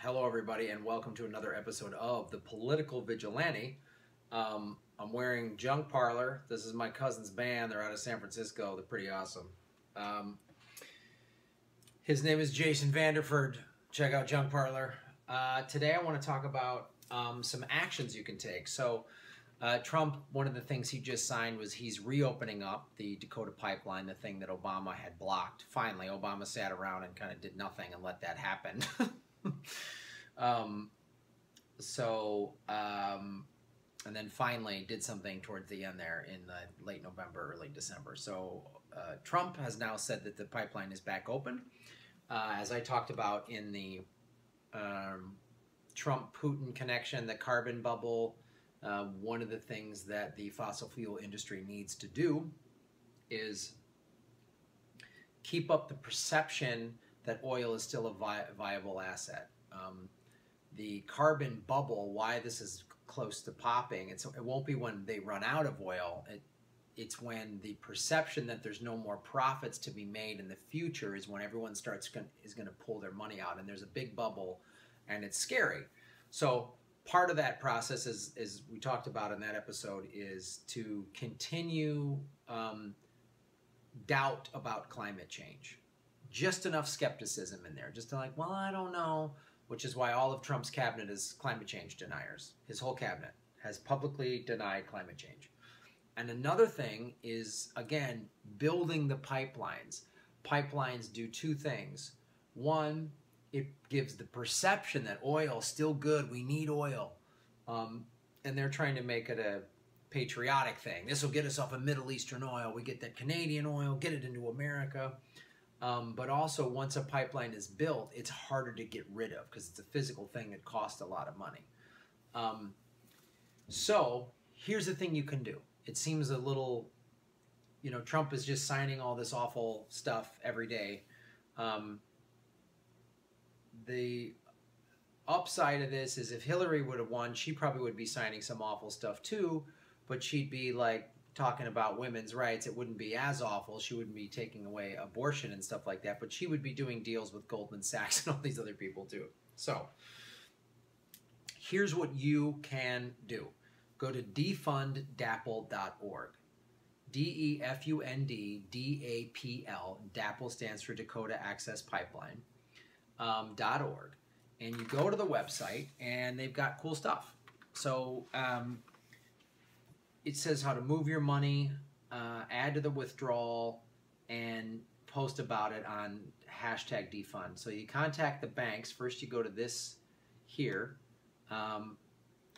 Hello, everybody, and welcome to another episode of The Political Vigilante. I'm wearing Junk Parlor. This is my cousin's band. They're out of San Francisco. They're pretty awesome. His name is Jason Vanderford. Check out Junk Parlor. Today I want to talk about some actions you can take. So Trump, one of the things he just signed was he's reopening up the Dakota Pipeline, the thing that Obama had blocked. Finally, Obama sat around and kind of did nothing and let that happen. And then finally did something towards the end there in the late November, early December. So Trump has now said that the pipeline is back open. As I talked about in the Trump-Putin connection, the carbon bubble, one of the things that the fossil fuel industry needs to do is keep up the perception that oil is still a viable asset. The carbon bubble, why this is close to popping, it won't be when they run out of oil. It's when the perception that there's no more profits to be made in the future is when everyone is going to pull their money out, and there's a big bubble, and it's scary. So part of that process, is we talked about in that episode, is to continue doubt about climate change. Just enough skepticism in there, just to like, well, I don't know, which is why all of Trump's cabinet is climate change deniers. His whole cabinet has publicly denied climate change. And another thing is, again, building the pipelines. Pipelines do two things. One, it gives the perception that oil is still good, we need oil. And they're trying to make it a patriotic thing. This will get us off of Middle Eastern oil. We get that Canadian oil, get it into America. But also, once a pipeline is built, it's harder to get rid of because it's a physical thing that costs a lot of money. So here's the thing you can do. It seems a little, Trump is just signing all this awful stuff every day. The upside of this is if Hillary would have won, she probably would be signing some awful stuff too, but she'd be like talking about women's rights. It wouldn't be as awful. She wouldn't be taking away abortion and stuff like that, but she would be doing deals with Goldman Sachs and all these other people too. So here's what you can do. Go to defunddapl.org. DEFUND-DAPL. DAPL stands for Dakota Access Pipeline. .org. And you go to the website, and they've got cool stuff. So it says how to move your money, add to the withdrawal, and post about it on hashtag defund. So you contact the banks. First you go to this here.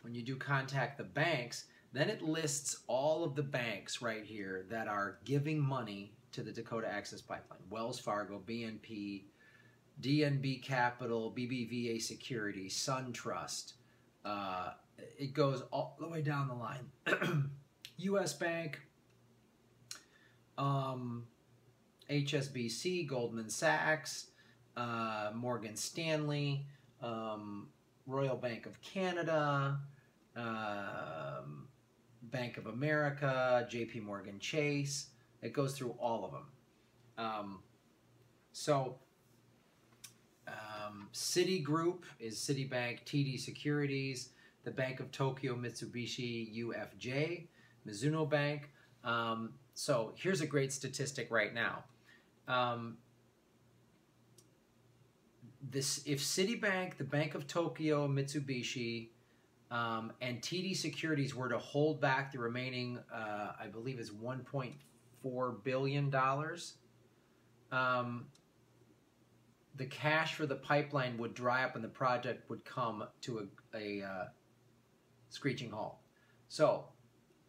When you do contact the banks, then it lists all of the banks right here that are giving money to the Dakota Access Pipeline. Wells Fargo, BNP, DNB Capital, BBVA Security, SunTrust. It goes all the way down the line. U.S. Bank, HSBC, Goldman Sachs, Morgan Stanley, Royal Bank of Canada, Bank of America, JP Morgan Chase. It goes through all of them. Citigroup is Citibank, TD Securities, the Bank of Tokyo, Mitsubishi UFJ, Mizuno Bank. So here's a great statistic right now. If Citibank, the Bank of Tokyo, Mitsubishi, and TD Securities were to hold back the remaining, I believe is $1.4 billion, the cash for the pipeline would dry up and the project would come to a screeching halt. So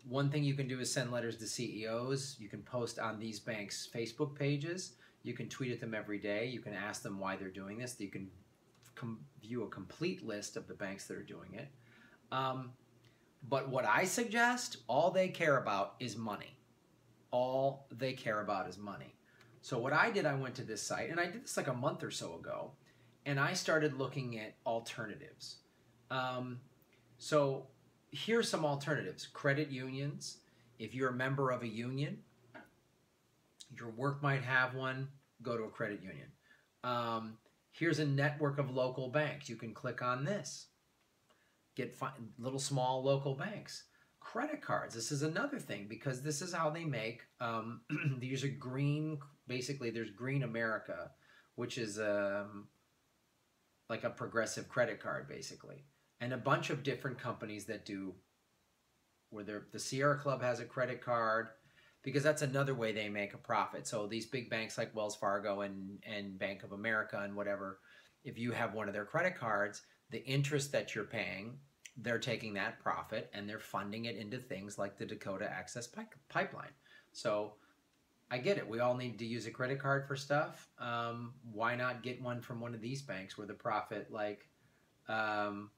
one thing you can do is send letters to CEOs. You can post on these banks' Facebook pages. You can tweet at them every day. You can ask them why they're doing this. You can view a complete list of the banks that are doing it. But what I suggest, all they care about is money. All they care about is money. So what I did, I went to this site, and I did this like a month or so ago, and I started looking at alternatives. So here's some alternatives. Credit unions. If you're a member of a union, your work might have one, go to a credit union. Here's a network of local banks. You can click on this. Get little small local banks. Credit cards. This is another thing because this is how they make. These are green. Basically, there's Green America, which is like a progressive credit card, basically, and a bunch of different companies that do. Where the Sierra Club has a credit card, because that's another way they make a profit. So these big banks like Wells Fargo and Bank of America and whatever, if you have one of their credit cards, the interest that you're paying, they're taking that profit and they're funding it into things like the Dakota Access Pipeline. So I get it. We all need to use a credit card for stuff. Why not get one from one of these banks where the profit, like the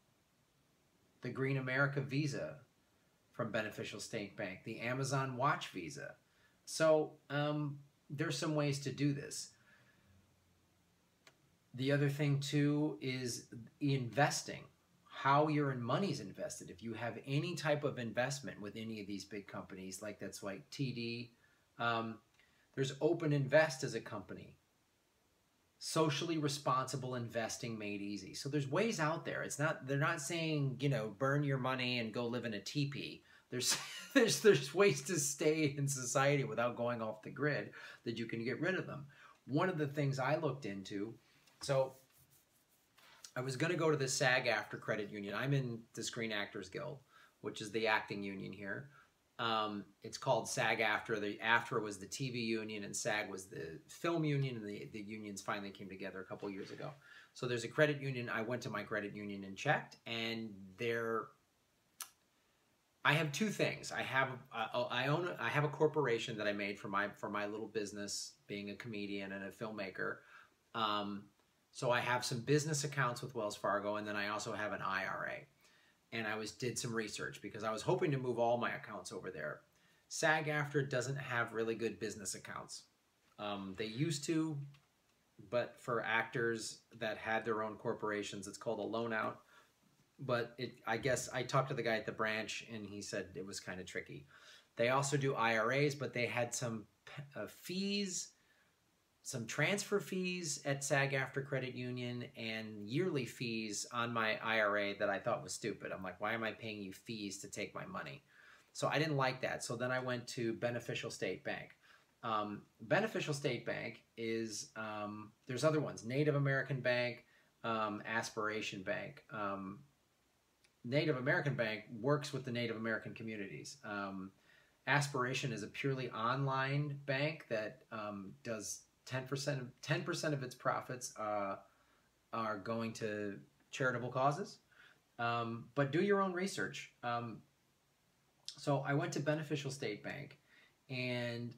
Green America Visa from Beneficial State Bank, the Amazon Watch Visa. So there's some ways to do this. The other thing too is investing. How your money's invested. If you have any type of investment with any of these big companies, like that's like TD, there's Open Invest as a company. Socially responsible investing made easy. So there's ways out there. It's not, they're not saying, you know, burn your money and go live in a teepee. There's ways to stay in society without going off the grid that you can get rid of them. One of the things I looked into, so I was going to go to the SAG-AFTRA credit union. I'm in the Screen Actors Guild, which is the acting union here. It's called SAG-AFTRA. The AFTRA was the TV union and SAG was the film union, and the unions finally came together a couple years ago. So there's a credit union. I went to my credit union and checked, and I have two things. I have a corporation that I made for my little business, being a comedian and a filmmaker. So I have some business accounts with Wells Fargo, and then I also have an IRA. And I did some research because I was hoping to move all my accounts over there. SAG-AFTRA doesn't have really good business accounts. They used to, but for actors that had their own corporations, it's called a loan out. But I guess I talked to the guy at the branch, and he said it was kind of tricky. They also do IRAs, but they had some fees, some transfer fees at SAG-AFTRA Credit Union and yearly fees on my IRA that I thought was stupid. I'm like, why am I paying you fees to take my money? So I didn't like that. So then I went to Beneficial State Bank. Beneficial State Bank is, there's other ones, Native American Bank, Aspiration Bank. Native American Bank works with the Native American communities. Aspiration is a purely online bank that does 10% of its profits are going to charitable causes. But do your own research. So I went to Beneficial State Bank, and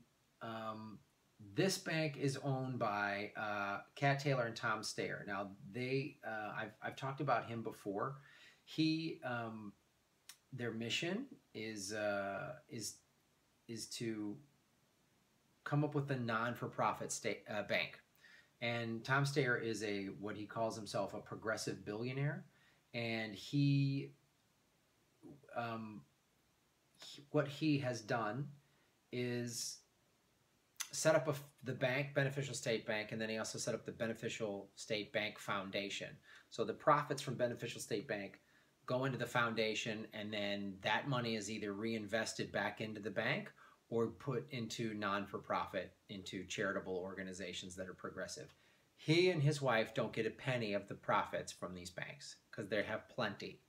this bank is owned by Cat Taylor and Tom Steyer. Now I've talked about him before. Their mission is to come up with a non-for-profit bank. And Tom Steyer is what he calls himself a progressive billionaire. And what he has done is set up the bank, Beneficial State Bank, and then he also set up the Beneficial State Bank Foundation. So the profits from Beneficial State Bank go into the foundation, and then that money is either reinvested back into the bank or put into non-for-profit, into charitable organizations that are progressive. He and his wife don't get a penny of the profits from these banks because they have plenty,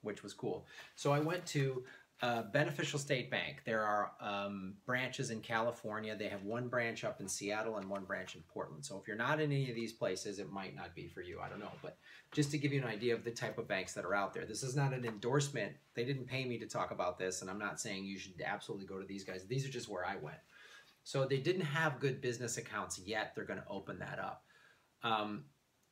which was cool. So I went to Beneficial State Bank. There are branches in California. They have one branch up in Seattle and one branch in Portland. So if you're not in any of these places, it might not be for you. I don't know. But just to give you an idea of the type of banks that are out there. This is not an endorsement. They didn't pay me to talk about this, and I'm not saying you should absolutely go to these guys. These are just where I went. So they didn't have good business accounts yet. They're going to open that up.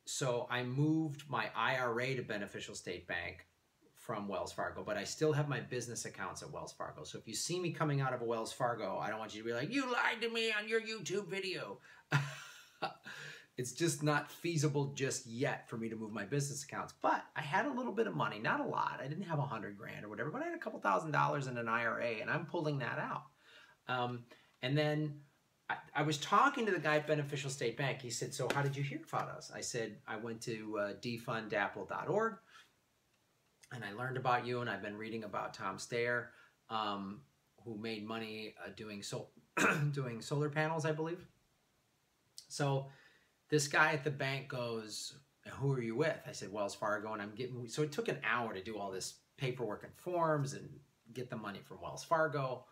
So I moved my IRA to Beneficial State Bank from Wells Fargo, but I still have my business accounts at Wells Fargo. So if you see me coming out of a Wells Fargo, I don't want you to be like, you lied to me on your YouTube video. It's just not feasible just yet for me to move my business accounts. But I had a little bit of money, not a lot. I didn't have $100 grand or whatever, but I had a couple $1,000s in an IRA, and I'm pulling that out. And then I was talking to the guy at Beneficial State Bank. He said, so how did you hear about us? I said, I went to defundDAPL.org, and I learned about you, and I've been reading about Tom Stayer, who made money doing solar panels, I believe. So this guy at the bank goes, who are you with? I said, Wells Fargo, and so it took an hour to do all this paperwork and forms and get the money from Wells Fargo.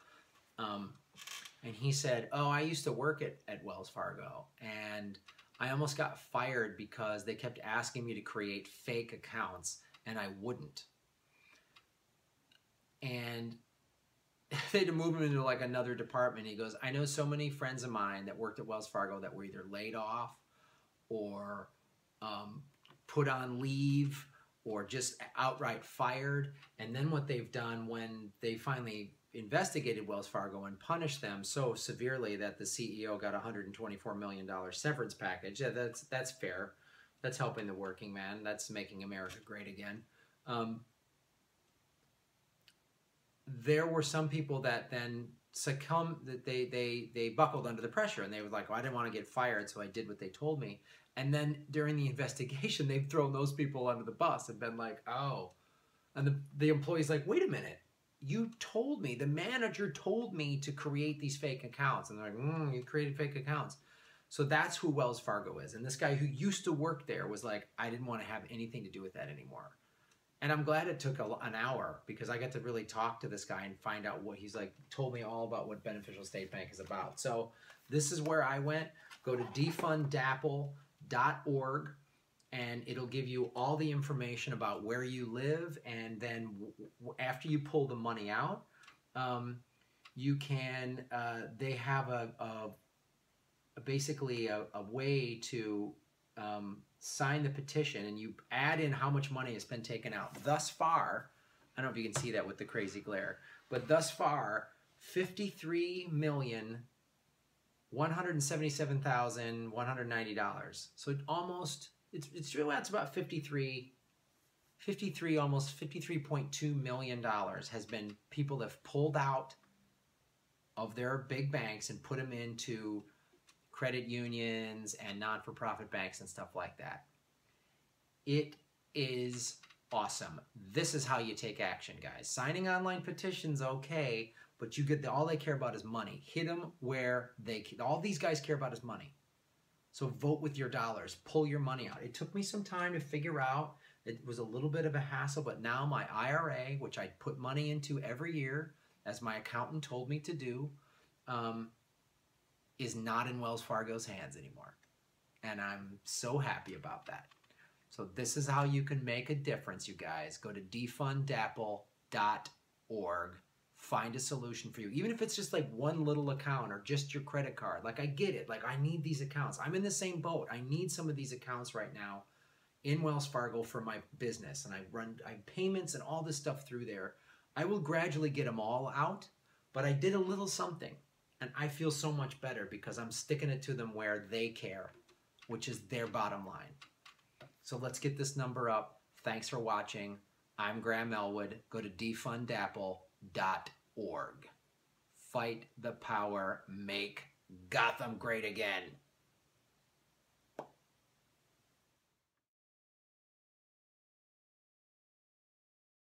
And he said, oh, I used to work at Wells Fargo, and I almost got fired because they kept asking me to create fake accounts, and I wouldn't. And they had to move him into like another department. He goes, I know so many friends of mine that worked at Wells Fargo that were either laid off or put on leave or just outright fired. And then what they've done when they finally investigated Wells Fargo and punished them so severely that the CEO got a $124 million severance package. Yeah, that's fair. That's helping the working man. That's making America great again. There were some people that then succumbed, that they buckled under the pressure, and they were like, oh, I didn't want to get fired, so I did what they told me. And then during the investigation, they've thrown those people under the bus and been like, oh. And the employee's like, wait a minute. You told me, the manager told me to create these fake accounts. And they're like, you created fake accounts. So that's who Wells Fargo is. And this guy who used to work there was like, I didn't want to have anything to do with that anymore. And I'm glad it took an hour, because I got to really talk to this guy and find out what he's like, told me all about what Beneficial State Bank is about. So this is where I went. Go to defundDAPL.org. And it'll give you all the information about where you live, and then after you pull the money out, you can. They have basically a way to sign the petition, and you add in how much money has been taken out thus far. I don't know if you can see that with the crazy glare, but thus far, $53,177,190. So almost. It's really, that's about 53.2 million dollars has been people that have pulled out of their big banks and put them into credit unions and non-for-profit banks and stuff like that. It is awesome. This is how you take action, guys. Signing online petitions, okay, but you get all they care about is money. Hit them where all these guys care about is money. So vote with your dollars. Pull your money out. It took me some time to figure out. It was a little bit of a hassle, but now my IRA, which I put money into every year, as my accountant told me to do, is not in Wells Fargo's hands anymore. And I'm so happy about that. So this is how you can make a difference, you guys. Go to defundDAPL.org. Find a solution for you. Even if it's just like one little account or just your credit card. Like, I get it. Like, I need these accounts. I'm in the same boat. I need some of these accounts right now in Wells Fargo for my business. And I have payments and all this stuff through there. I will gradually get them all out, but I did a little something. And I feel so much better because I'm sticking it to them where they care, which is their bottom line. So let's get this number up. Thanks for watching. I'm Graham Elwood. Go to defundDAPL.org. Fight the power. Make Gotham great again.